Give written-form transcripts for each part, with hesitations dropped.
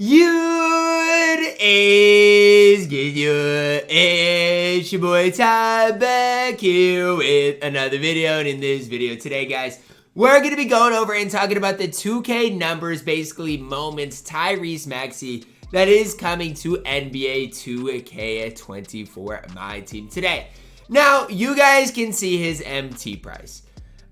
Good is good. It's your boy Ty back here with another video, and in this video today, guys, we're going to be going over and talking about the 2K numbers, basically moments, Tyrese Maxey, that is coming to NBA 2K24 MyTeam today. Now, you guys can see his MT price.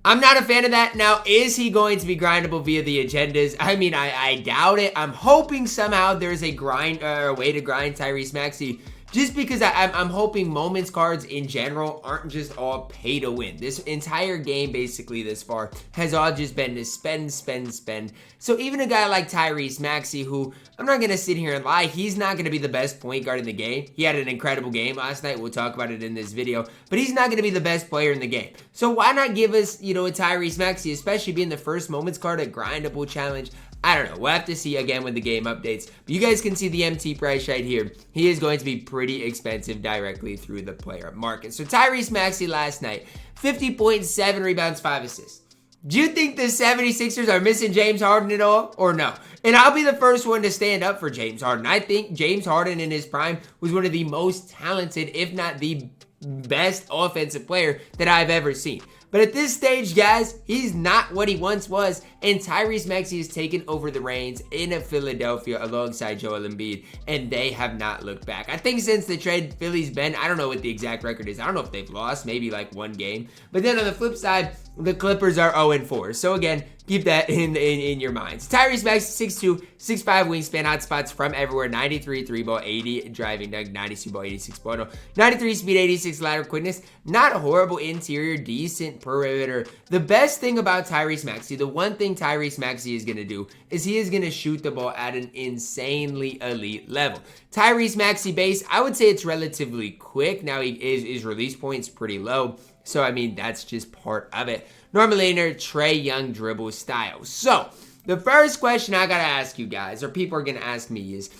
I'm not a fan of that. Now, is he going to be grindable via the agendas? I mean, I doubt it. I'm hoping somehow there's a way to grind Tyrese Maxey, just because I'm hoping moments cards in general aren't just all pay to win. This entire game, basically, this far, has all just been to spend. So even a guy like Tyrese Maxey, who, I'm not going to sit here and lie, he's not going to be the best point guard in the game. He had an incredible game last night. We'll talk about it in this video. But he's not going to be the best player in the game. So why not give us, a Tyrese Maxey, especially being the first moments card, a grindable challenge? I don't know. We'll have to see again when the game updates. But you guys can see the MT price right here. He is going to be pretty expensive directly through the player market. So Tyrese Maxey last night, 50.7 rebounds, 5 assists. Do you think the 76ers are missing James Harden at all, or no? And I'll be the first one to stand up for James Harden. I think James Harden in his prime was one of the most talented, if not the best offensive player that I've ever seen. But at this stage, guys, he's not what he once was, and Tyrese Maxey has taken over the reins in Philadelphia alongside Joel Embiid, and they have not looked back. I think since the trade Philly's been, I don't know what the exact record is. I don't know if they've lost, maybe like one game. But then on the flip side, the Clippers are 0-4. So again, keep that in your minds. Tyrese Maxey, 6'2", 6'5", wingspan, hot spots from everywhere, 93 3-ball, 80 driving dunk, 92 ball, 86 ball, 93 speed, 86 lateral quickness. Not horrible interior, decent perimeter. The best thing about Tyrese Maxey, the one thing Tyrese Maxey is going to do, is he is going to shoot the ball at an insanely elite level. Tyrese Maxey base, I would say it's relatively quick. Now, his release point's pretty low. So, I mean, that's just part of it. Normally in their Trae Young dribble style. So, the first question I gotta ask you guys, or people are gonna ask me is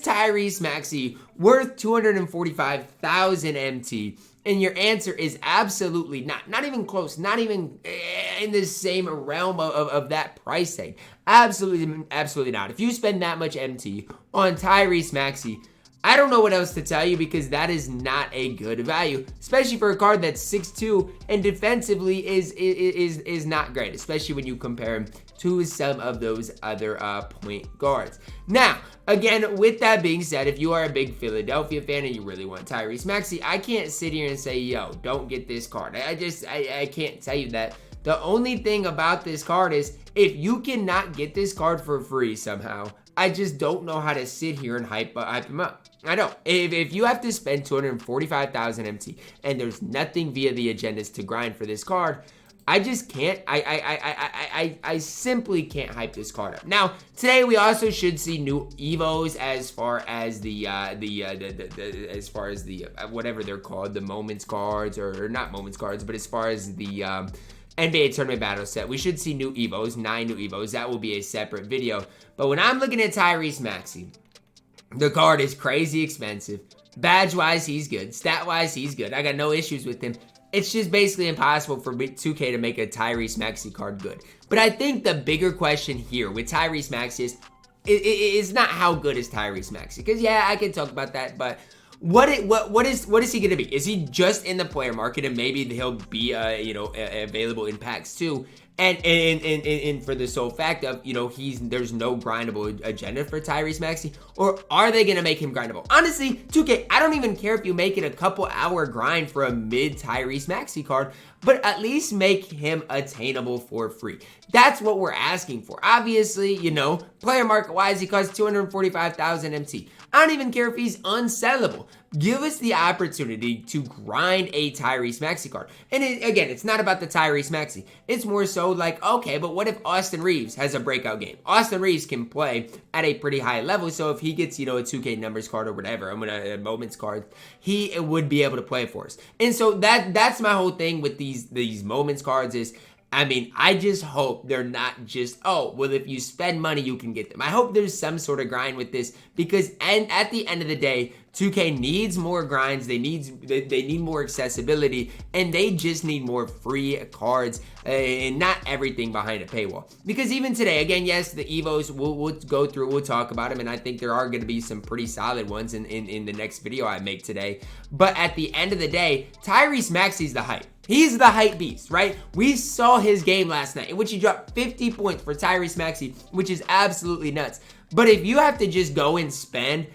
Tyrese Maxey worth 245,000 MT? And your answer is absolutely not. Not even close. Not even in the same realm of that price tag. Absolutely not. If you spend that much MT on Tyrese Maxey, I don't know what else to tell you, because that is not a good value, especially for a card that's 6'2" and defensively is not great, especially when you compare him to some of those other point guards. Now, again, with that being said, if you are a big Philadelphia fan and you really want Tyrese Maxey, I can't sit here and say, yo, don't get this card. I can't tell you that. The only thing about this card is, if you cannot get this card for free somehow, I just don't know how to sit here and hype him up. I don't. If you have to spend 245,000 MT and there's nothing via the agendas to grind for this card, I just can't. I simply can't hype this card up. Now, today we also should see new evos as far as whatever they're called, the moments cards, or not moments cards, but as far as the NBA Tournament Battle Set. We should see new evos, 9 new evos. That will be a separate video. But when I'm looking at Tyrese Maxey, the card is crazy expensive. Badge-wise, he's good. Stat-wise, he's good. I got no issues with him. It's just basically impossible for 2K to make a Tyrese Maxey card good. But I think the bigger question here with Tyrese Maxey is not how good is Tyrese Maxey. Because, yeah, I can talk about that, but what is he going to be? Is he just in the player market, and maybe he'll be available in packs too? And for the sole fact of, there's no grindable agenda for Tyrese Maxey, or are they going to make him grindable? Honestly, 2K, I don't even care if you make it a couple hour grind for a mid Tyrese Maxey card, but at least make him attainable for free. That's what we're asking for. Obviously, player market wise, he costs 245,000 MT. I don't even care if he's unsellable. Give us the opportunity to grind a Tyrese Maxey card. And again, it's not about the Tyrese Maxey. It's more so like, okay, but what if Austin Reeves has a breakout game? Austin Reeves can play at a pretty high level, so if he gets, a 2K numbers card or whatever, a moments card, he would be able to play for us. And so that's my whole thing with these moments cards is, I mean, I just hope they're not just, oh, well, if you spend money, you can get them. I hope there's some sort of grind with this because at the end of the day, 2K needs more grinds, they need more accessibility, and they just need more free cards and not everything behind a paywall. Because even today, again, yes, the Evos, we'll go through, we'll talk about them, and I think there are going to be some pretty solid ones in the next video I make today. But at the end of the day, Tyrese Maxey's the hype. He's the hype beast, right? We saw his game last night in which he dropped 50 points for Tyrese Maxey, which is absolutely nuts. But if you have to just go and spend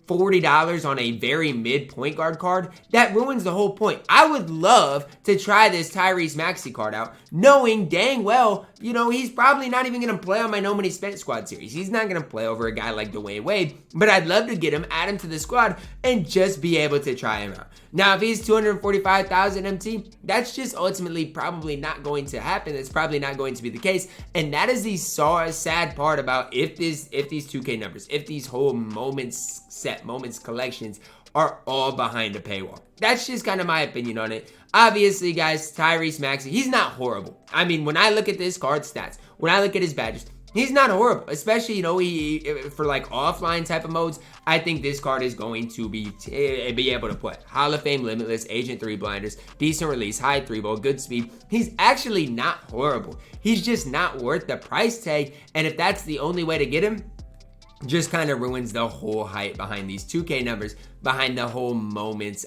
$40 on a very mid point guard card, that ruins the whole point. I would love to try this Tyrese Maxey card out, knowing dang well, you know, he's probably not even going to play on my No Money Spent squad series. He's not going to play over a guy like Dwayne Wade, but I'd love to get him, add him to the squad, and just be able to try him out. Now, if he's 245,000 MT, that's just ultimately probably not going to happen. It's probably not going to be the case. And that is the sad part about if these 2K numbers, if these whole moments collections are all behind a paywall. That's just kind of my opinion on it. Obviously, guys, Tyrese Maxey, he's not horrible. I mean, when I look at this card stats, when I look at his badges, he's not horrible, especially, you know, for like offline type of modes. I think this card is going to be able to put Hall of Fame Limitless, Agent 3 Blinders, decent release, high 3-ball, good speed. He's actually not horrible. He's just not worth the price tag, and if that's the only way to get him, just kind of ruins the whole hype behind these 2K numbers, behind the whole moments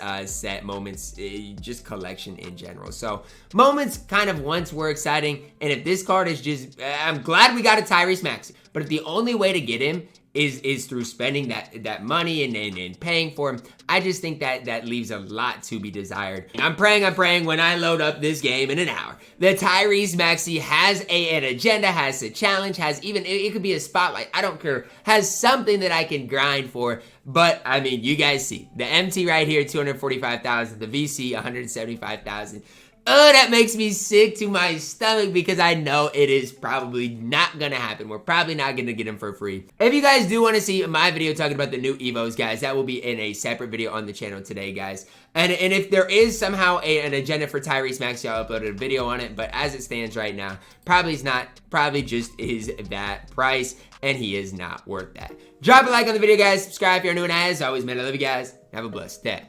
just collection in general. So moments kind of once were exciting, and if this card is just, I'm glad we got a Tyrese Maxey, but if the only way to get him is through spending that money and paying for him, I just think that leaves a lot to be desired. I'm praying when I load up this game in an hour that Tyrese Maxey has an agenda, has a challenge, has even, it could be a spotlight, I don't care, has something that I can grind for. But I mean, you guys see the MT right here, 245,000, the VC 175,000. Oh, that makes me sick to my stomach because I know it is probably not gonna happen. We're probably not gonna get him for free. If you guys do want to see my video talking about the new Evos, guys, that will be in a separate video on the channel today, guys. And if there is somehow an agenda for Tyrese Maxey, I'll upload a video on it. But as it stands right now, probably just is that price, and he is not worth that. Drop a like on the video, guys. Subscribe if you're new, and as always, man, I love you guys. Have a blessed day.